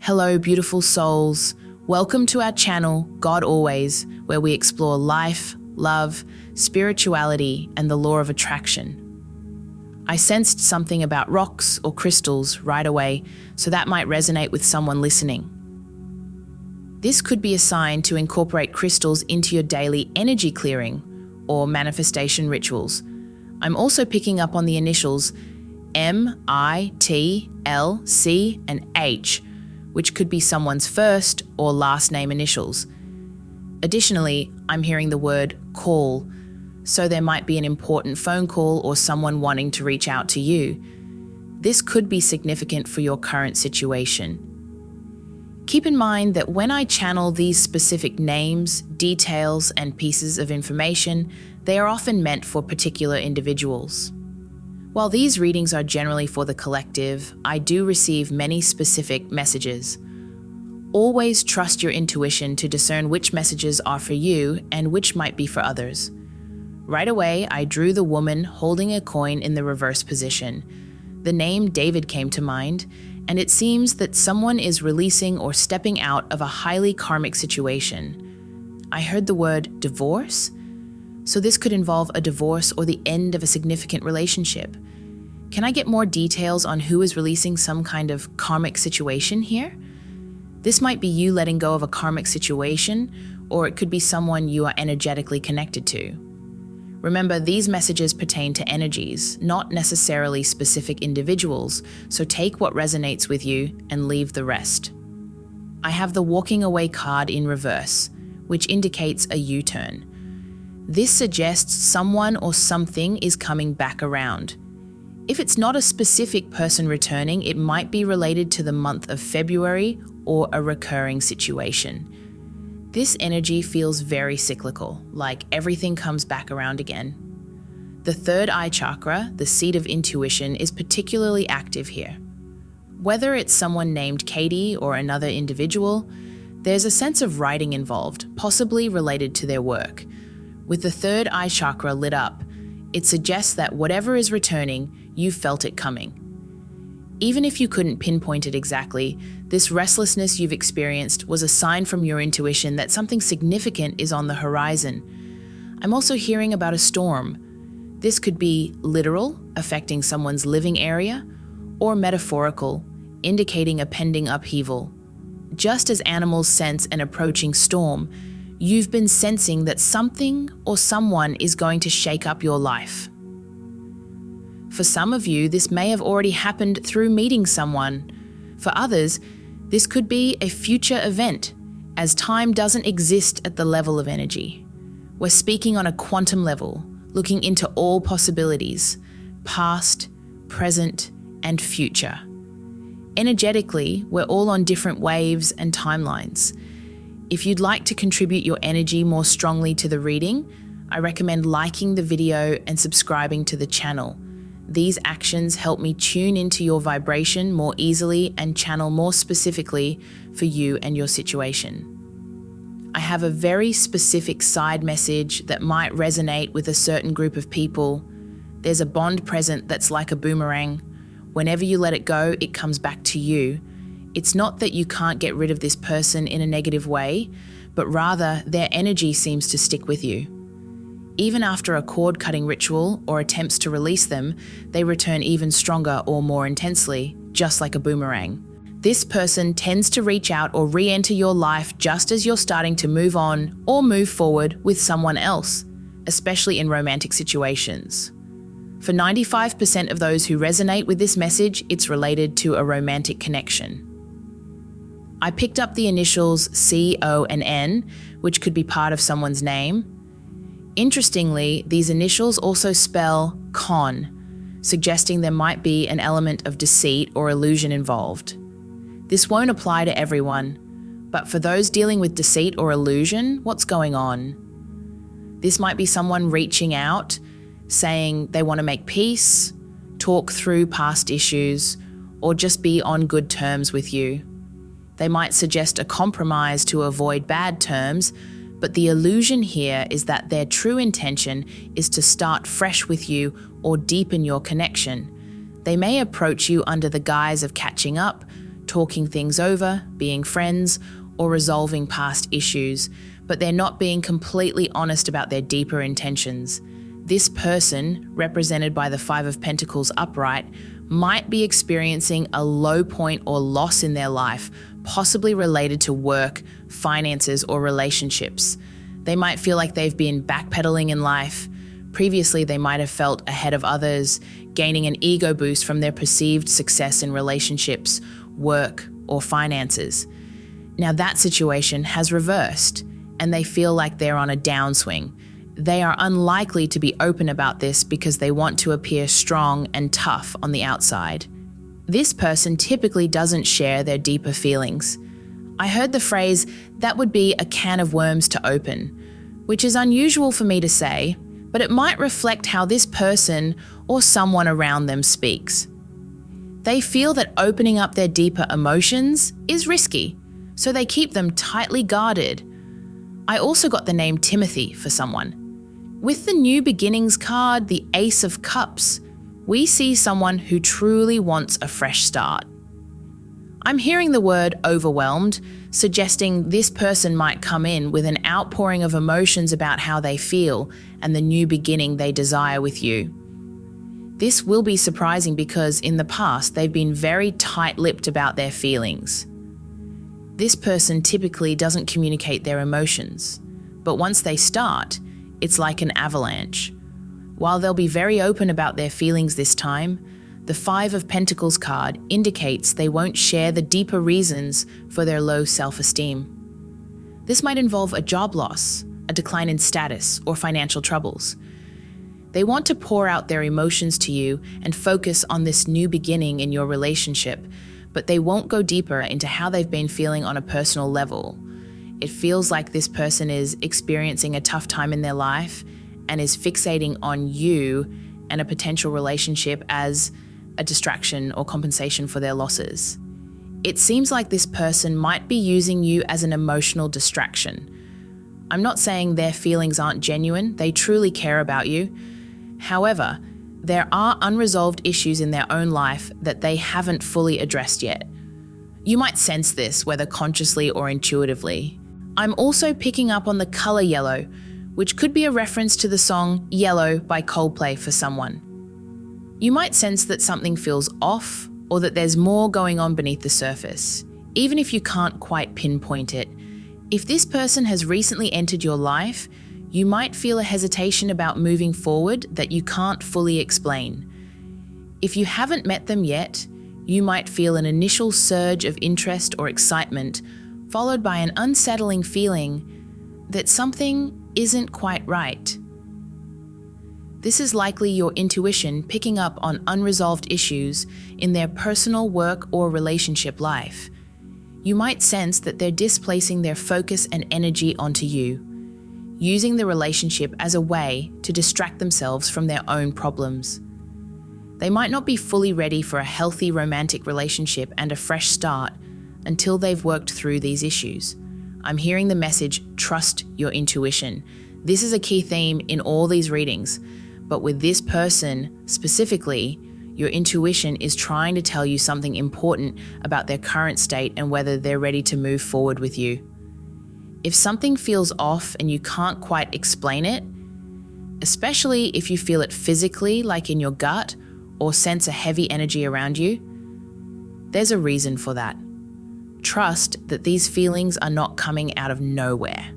Hello, beautiful souls. Welcome to our channel, God Always, where we explore life, love, spirituality, and the law of attraction. I sensed something about rocks or crystals right away, so that might resonate with someone listening. This could be a sign to incorporate crystals into your daily energy clearing or manifestation rituals. I'm also picking up on the initials M, I, T, L, C, and H, which could be someone's first or last name initials. Additionally, I'm hearing the word call, so there might be an important phone call or someone wanting to reach out to you. This could be significant for your current situation. Keep in mind that when I channel these specific names, details, and pieces of information, they are often meant for particular individuals. While these readings are generally for the collective, I do receive many specific messages. Always trust your intuition to discern which messages are for you and which might be for others. Right away, I drew the woman holding a coin in the reverse position. The name David came to mind, and it seems that someone is releasing or stepping out of a highly karmic situation. I heard the word divorce, so this could involve a divorce or the end of a significant relationship. Can I get more details on who is releasing some kind of karmic situation here? This might be you letting go of a karmic situation, or it could be someone you are energetically connected to. Remember, these messages pertain to energies, not necessarily specific individuals, so take what resonates with you and leave the rest. I have the walking away card in reverse, which indicates a U-turn. This suggests someone or something is coming back around. If it's not a specific person returning, it might be related to the month of February or a recurring situation. This energy feels very cyclical, like everything comes back around again. The third eye chakra, the seat of intuition, is particularly active here. Whether it's someone named Katie or another individual, there's a sense of writing involved, possibly related to their work. With the third eye chakra lit up, it suggests that whatever is returning, you felt it coming. Even if you couldn't pinpoint it exactly, this restlessness you've experienced was a sign from your intuition that something significant is on the horizon. I'm also hearing about a storm. This could be literal, affecting someone's living area, or metaphorical, indicating a pending upheaval. Just as animals sense an approaching storm, you've been sensing that something or someone is going to shake up your life. For some of you, this may have already happened through meeting someone. For others, this could be a future event, as time doesn't exist at the level of energy. We're speaking on a quantum level, looking into all possibilities, past, present, and future. Energetically, we're all on different waves and timelines. If you'd like to contribute your energy more strongly to the reading, I recommend liking the video and subscribing to the channel. These actions help me tune into your vibration more easily and channel more specifically for you and your situation. I have a very specific side message that might resonate with a certain group of people. There's a bond present that's like a boomerang. Whenever you let it go, it comes back to you. It's not that you can't get rid of this person in a negative way, but rather their energy seems to stick with you. Even after a cord-cutting ritual or attempts to release them, they return even stronger or more intensely, just like a boomerang. This person tends to reach out or re-enter your life just as you're starting to move on or move forward with someone else, especially in romantic situations. For 95% of those who resonate with this message, it's related to a romantic connection. I picked up the initials C, O, and N, which could be part of someone's name. Interestingly, these initials also spell con, suggesting there might be an element of deceit or illusion involved. This won't apply to everyone, but for those dealing with deceit or illusion, what's going on? This might be someone reaching out, saying they want to make peace, talk through past issues, or just be on good terms with you. They might suggest a compromise to avoid bad terms, but the illusion here is that their true intention is to start fresh with you or deepen your connection. They may approach you under the guise of catching up, talking things over, being friends, or resolving past issues, but they're not being completely honest about their deeper intentions. This person, represented by the Five of Pentacles upright, might be experiencing a low point or loss in their life, possibly related to work, finances, or relationships. They might feel like they've been backpedaling in life. Previously, they might have felt ahead of others, gaining an ego boost from their perceived success in relationships, work, or finances. Now that situation has reversed, and they feel like they're on a downswing. They are unlikely to be open about this because they want to appear strong and tough on the outside. This person typically doesn't share their deeper feelings. I heard the phrase, "that would be a can of worms to open," which is unusual for me to say, but it might reflect how this person or someone around them speaks. They feel that opening up their deeper emotions is risky, so they keep them tightly guarded. I also got the name Timothy for someone. With the New Beginnings card, the Ace of Cups, we see someone who truly wants a fresh start. I'm hearing the word overwhelmed, suggesting this person might come in with an outpouring of emotions about how they feel and the new beginning they desire with you. This will be surprising because in the past they've been very tight-lipped about their feelings. This person typically doesn't communicate their emotions, but once they start, it's like an avalanche. While they'll be very open about their feelings this time, the Five of Pentacles card indicates they won't share the deeper reasons for their low self-esteem. This might involve a job loss, a decline in status, or financial troubles. They want to pour out their emotions to you and focus on this new beginning in your relationship, but they won't go deeper into how they've been feeling on a personal level. It feels like this person is experiencing a tough time in their life and is fixating on you and a potential relationship as a distraction or compensation for their losses. It seems like this person might be using you as an emotional distraction. I'm not saying their feelings aren't genuine, they truly care about you. However, there are unresolved issues in their own life that they haven't fully addressed yet. You might sense this, whether consciously or intuitively. I'm also picking up on the color yellow, which could be a reference to the song Yellow by Coldplay for someone. You might sense that something feels off or that there's more going on beneath the surface, even if you can't quite pinpoint it. If this person has recently entered your life, you might feel a hesitation about moving forward that you can't fully explain. If you haven't met them yet, you might feel an initial surge of interest or excitement, followed by an unsettling feeling that something isn't quite right. This is likely your intuition picking up on unresolved issues in their personal, work, or relationship life. You might sense that they're displacing their focus and energy onto you, using the relationship as a way to distract themselves from their own problems. They might not be fully ready for a healthy romantic relationship and a fresh start until they've worked through these issues. I'm hearing the message, trust your intuition. This is a key theme in all these readings, but with this person specifically, your intuition is trying to tell you something important about their current state and whether they're ready to move forward with you. If something feels off and you can't quite explain it, especially if you feel it physically, like in your gut, or sense a heavy energy around you, there's a reason for that. Trust that these feelings are not coming out of nowhere.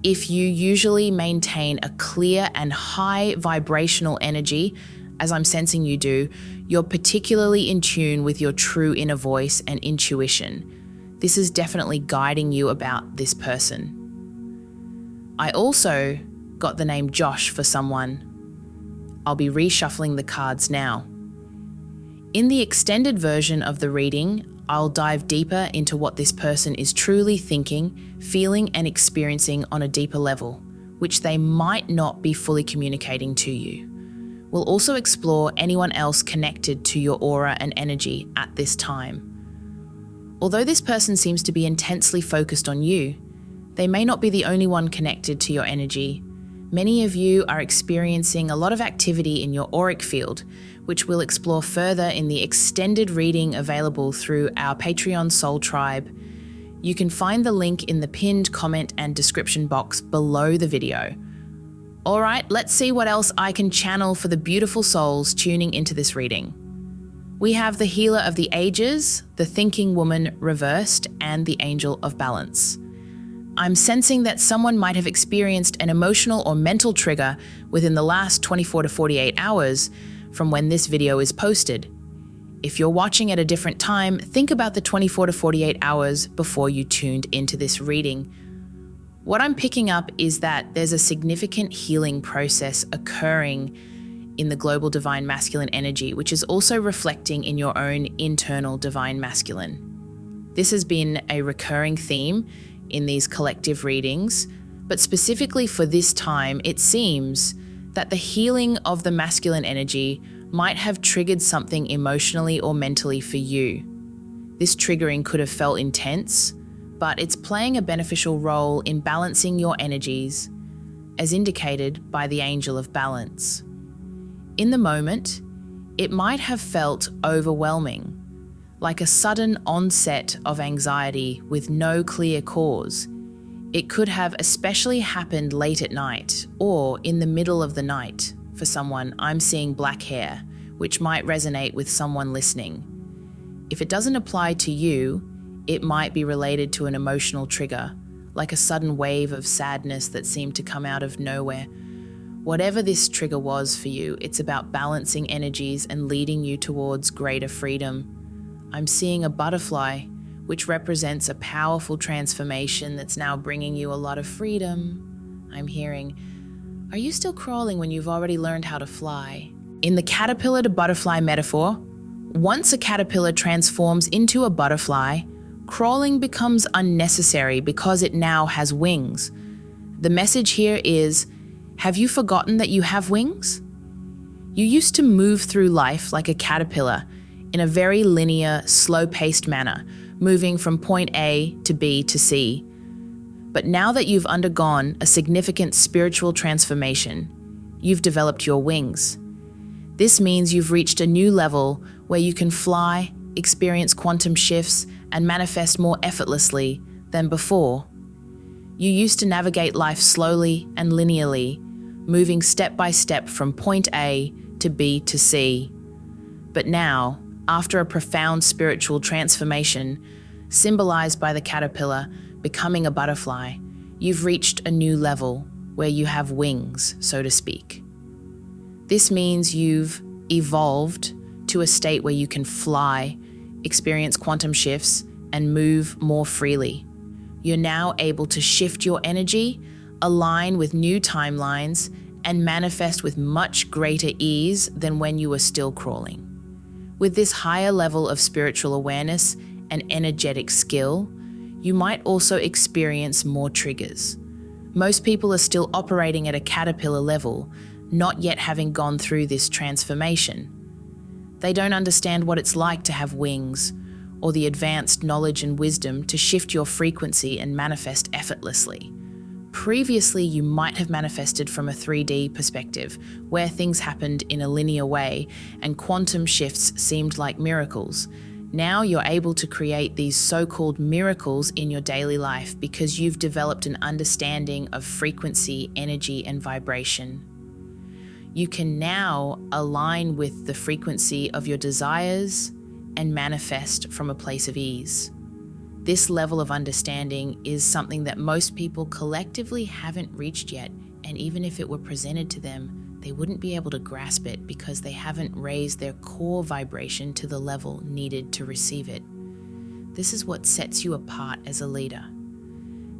If you usually maintain a clear and high vibrational energy, as I'm sensing you do, you're particularly in tune with your true inner voice and intuition. This is definitely guiding you about this person. I also got the name Josh for someone. I'll be reshuffling the cards now. In the extended version of the reading, I'll dive deeper into what this person is truly thinking, feeling, and experiencing on a deeper level, which they might not be fully communicating to you. We'll also explore anyone else connected to your aura and energy at this time. Although this person seems to be intensely focused on you, they may not be the only one connected to your energy. Many of you are experiencing a lot of activity in your auric field, which we'll explore further in the extended reading available through our Patreon Soul Tribe. You can find the link in the pinned comment and description box below the video. All right, let's see what else I can channel for the beautiful souls tuning into this reading. We have the Healer of the Ages, the Thinking Woman reversed, and the Angel of Balance. I'm sensing that someone might have experienced an emotional or mental trigger within the last 24 to 48 hours from when this video is posted. If you're watching at a different time, think about the 24 to 48 hours before you tuned into this reading. What I'm picking up is that there's a significant healing process occurring in the global divine masculine energy, which is also reflecting in your own internal divine masculine. This has been a recurring theme in these collective readings, but specifically for this time, it seems that the healing of the masculine energy might have triggered something emotionally or mentally for you. This triggering could have felt intense, but it's playing a beneficial role in balancing your energies, as indicated by the Angel of Balance. In the moment, it might have felt overwhelming, like a sudden onset of anxiety with no clear cause. It could have especially happened late at night or in the middle of the night. For someone, I'm seeing black hair, which might resonate with someone listening. If it doesn't apply to you, it might be related to an emotional trigger, like a sudden wave of sadness that seemed to come out of nowhere. Whatever this trigger was for you, it's about balancing energies and leading you towards greater freedom. I'm seeing a butterfly, which represents a powerful transformation that's now bringing you a lot of freedom. I'm hearing, are you still crawling when you've already learned how to fly? In the caterpillar to butterfly metaphor, once a caterpillar transforms into a butterfly, crawling becomes unnecessary because it now has wings. The message here is, have you forgotten that you have wings? You used to move through life like a caterpillar, in a very linear, slow-paced manner, moving from point A to B to C. But now that you've undergone a significant spiritual transformation, you've developed your wings. This means you've reached a new level where you can fly, experience quantum shifts, and manifest more effortlessly than before. You used to navigate life slowly and linearly, moving step by step from point A to B to C. But now, after a profound spiritual transformation, symbolized by the caterpillar becoming a butterfly, you've reached a new level where you have wings, so to speak. This means you've evolved to a state where you can fly, experience quantum shifts, and move more freely. You're now able to shift your energy, align with new timelines, and manifest with much greater ease than when you were still crawling. With this higher level of spiritual awareness and energetic skill, you might also experience more triggers. Most people are still operating at a caterpillar level, not yet having gone through this transformation. They don't understand what it's like to have wings, or the advanced knowledge and wisdom to shift your frequency and manifest effortlessly. Previously, you might have manifested from a 3D perspective, where things happened in a linear way and quantum shifts seemed like miracles. Now you're able to create these so-called miracles in your daily life because you've developed an understanding of frequency, energy, and vibration. You can now align with the frequency of your desires and manifest from a place of ease. This level of understanding is something that most people collectively haven't reached yet, and even if it were presented to them, they wouldn't be able to grasp it because they haven't raised their core vibration to the level needed to receive it. This is what sets you apart as a leader.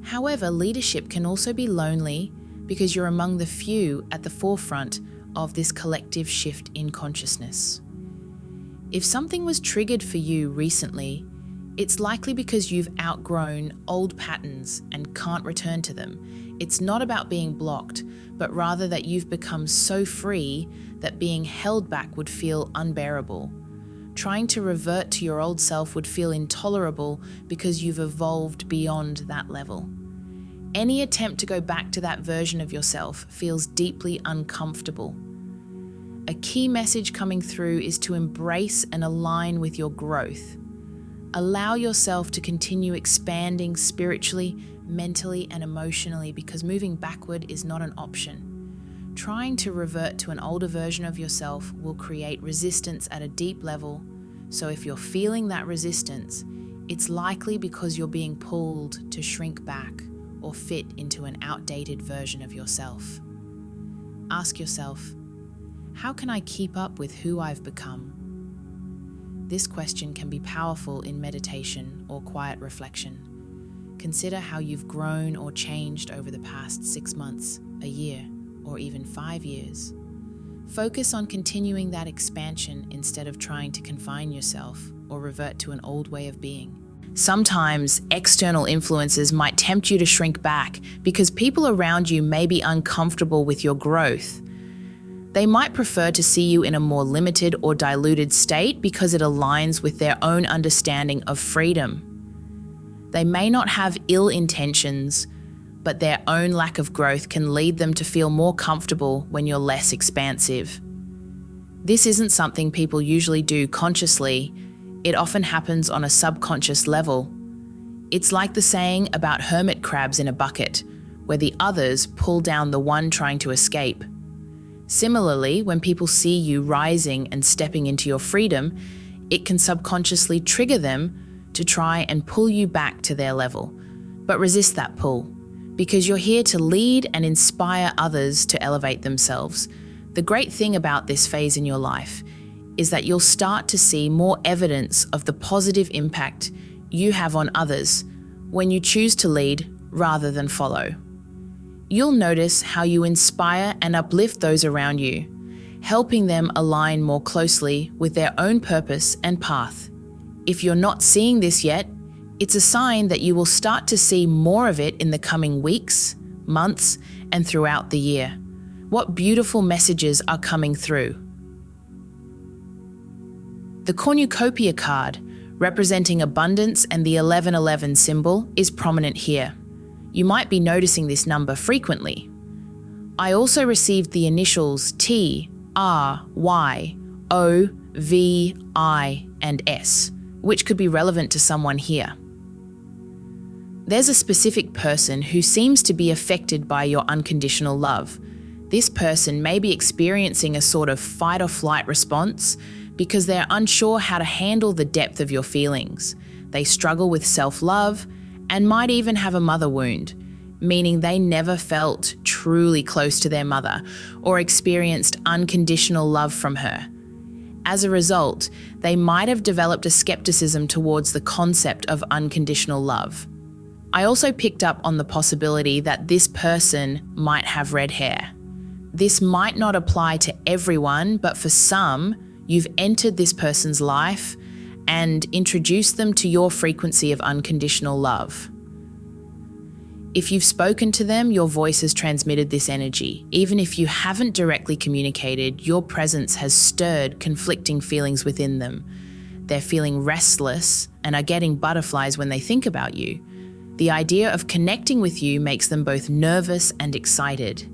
However, leadership can also be lonely because you're among the few at the forefront of this collective shift in consciousness. If something was triggered for you recently, it's likely because you've outgrown old patterns and can't return to them. It's not about being blocked, but rather that you've become so free that being held back would feel unbearable. Trying to revert to your old self would feel intolerable because you've evolved beyond that level. Any attempt to go back to that version of yourself feels deeply uncomfortable. A key message coming through is to embrace and align with your growth. Allow yourself to continue expanding spiritually, mentally, and emotionally, because moving backward is not an option. Trying to revert to an older version of yourself will create resistance at a deep level. So if you're feeling that resistance, it's likely because you're being pulled to shrink back or fit into an outdated version of yourself. Ask yourself, how can I keep up with who I've become? This question can be powerful in meditation or quiet reflection. Consider how you've grown or changed over the past 6 months, a year, or even 5 years. Focus on continuing that expansion instead of trying to confine yourself or revert to an old way of being. Sometimes external influences might tempt you to shrink back because people around you may be uncomfortable with your growth. They might prefer to see you in a more limited or diluted state because it aligns with their own understanding of freedom. They may not have ill intentions, but their own lack of growth can lead them to feel more comfortable when you're less expansive. This isn't something people usually do consciously. It often happens on a subconscious level. It's like the saying about hermit crabs in a bucket, where the others pull down the one trying to escape. Similarly, when people see you rising and stepping into your freedom, it can subconsciously trigger them to try and pull you back to their level. But resist that pull, because you're here to lead and inspire others to elevate themselves. The great thing about this phase in your life is that you'll start to see more evidence of the positive impact you have on others when you choose to lead rather than follow. You'll notice how you inspire and uplift those around you, helping them align more closely with their own purpose and path. If you're not seeing this yet, it's a sign that you will start to see more of it in the coming weeks, months, and throughout the year. What beautiful messages are coming through. The cornucopia card, representing abundance and the 1111 symbol, is prominent here. You might be noticing this number frequently. I also received the initials T, R, Y, O, V, I, and S, which could be relevant to someone here. There's a specific person who seems to be affected by your unconditional love. This person may be experiencing a sort of fight or flight response because they're unsure how to handle the depth of your feelings. They struggle with self-love and might even have a mother wound, meaning they never felt truly close to their mother or experienced unconditional love from her. As a result, they might have developed a skepticism towards the concept of unconditional love. I also picked up on the possibility that this person might have red hair. This might not apply to everyone, but for some, you've entered this person's life and introduced them to your frequency of unconditional love. If you've spoken to them, your voice has transmitted this energy. Even if you haven't directly communicated, your presence has stirred conflicting feelings within them. They're feeling restless and are getting butterflies when they think about you. The idea of connecting with you makes them both nervous and excited.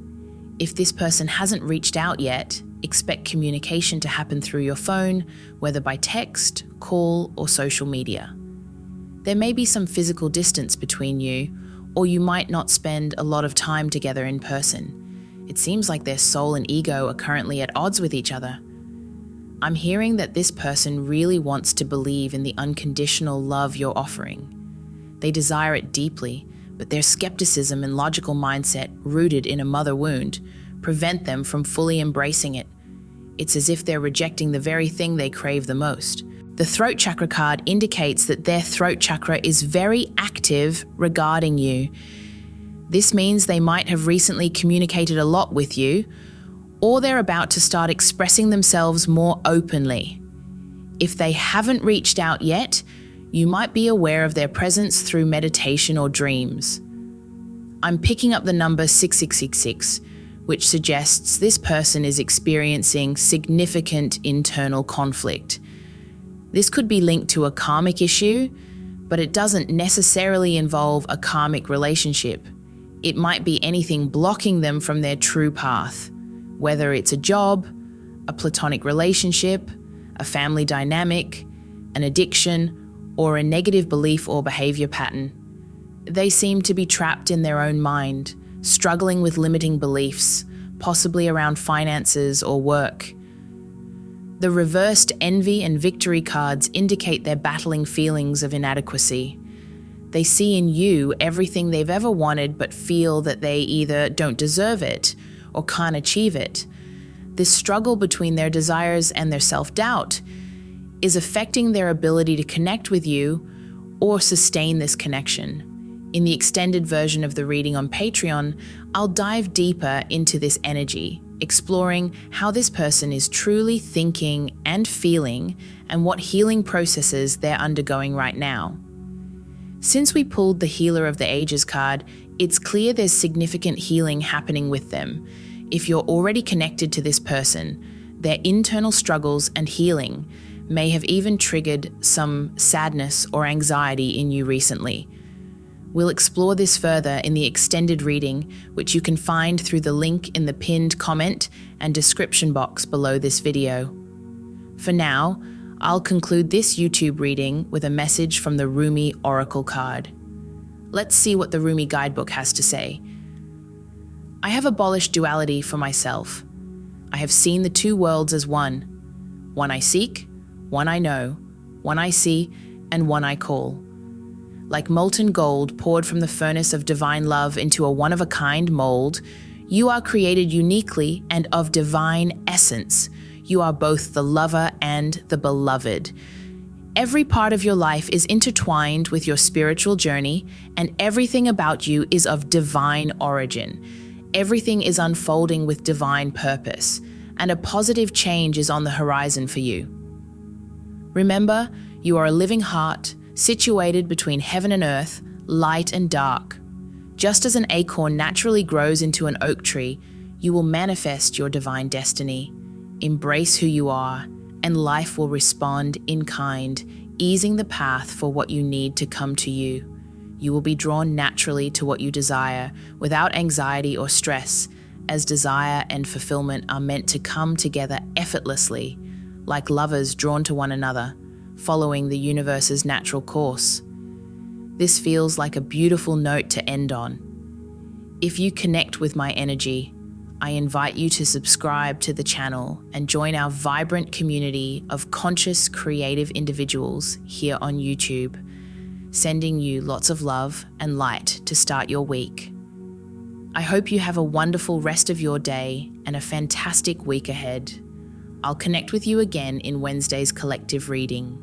If this person hasn't reached out yet, expect communication to happen through your phone, whether by text, call, or social media. There may be some physical distance between you, or you might not spend a lot of time together in person. It seems like their soul and ego are currently at odds with each other. I'm hearing that this person really wants to believe in the unconditional love you're offering. They desire it deeply, but their skepticism and logical mindset, rooted in a mother wound, prevent them from fully embracing it. It's as if they're rejecting the very thing they crave the most. The throat chakra card indicates that their throat chakra is very active regarding you. This means they might have recently communicated a lot with you, or they're about to start expressing themselves more openly. If they haven't reached out yet, you might be aware of their presence through meditation or dreams. I'm picking up the number 6666, which suggests this person is experiencing significant internal conflict. This could be linked to a karmic issue, but it doesn't necessarily involve a karmic relationship. It might be anything blocking them from their true path, whether it's a job, a platonic relationship, a family dynamic, an addiction, or a negative belief or behavior pattern. They seem to be trapped in their own mind, struggling with limiting beliefs, possibly around finances or work. The reversed envy and victory cards indicate they're battling feelings of inadequacy. They see in you everything they've ever wanted but feel that they either don't deserve it or can't achieve it. This struggle between their desires and their self-doubt is affecting their ability to connect with you or sustain this connection. In the extended version of the reading on Patreon, I'll dive deeper into this energy, exploring how this person is truly thinking and feeling and what healing processes they're undergoing right now. Since we pulled the Healer of the Ages card, it's clear there's significant healing happening with them. If you're already connected to this person, their internal struggles and healing may have even triggered some sadness or anxiety in you recently. We'll explore this further in the extended reading, which you can find through the link in the pinned comment and description box below this video. For now, I'll conclude this YouTube reading with a message from the Rumi Oracle card. Let's see what the Rumi guidebook has to say. I have abolished duality for myself. I have seen the two worlds as one. One I seek, one I know, one I see, and one I call. Like molten gold poured from the furnace of divine love into a one-of-a-kind mold, you are created uniquely and of divine essence. You are both the lover and the beloved. Every part of your life is intertwined with your spiritual journey, and everything about you is of divine origin. Everything is unfolding with divine purpose, and a positive change is on the horizon for you. Remember, you are a living heart, situated between heaven and earth, light and dark. Just as an acorn naturally grows into an oak tree, you will manifest your divine destiny. Embrace who you are, and life will respond in kind, easing the path for what you need to come to you. You will be drawn naturally to what you desire, without anxiety or stress, as desire and fulfillment are meant to come together effortlessly, like lovers drawn to one another, following the universe's natural course. This feels like a beautiful note to end on. If you connect with my energy, I invite you to subscribe to the channel and join our vibrant community of conscious, creative individuals here on YouTube, sending you lots of love and light to start your week. I hope you have a wonderful rest of your day and a fantastic week ahead. I'll connect with you again in Wednesday's collective reading.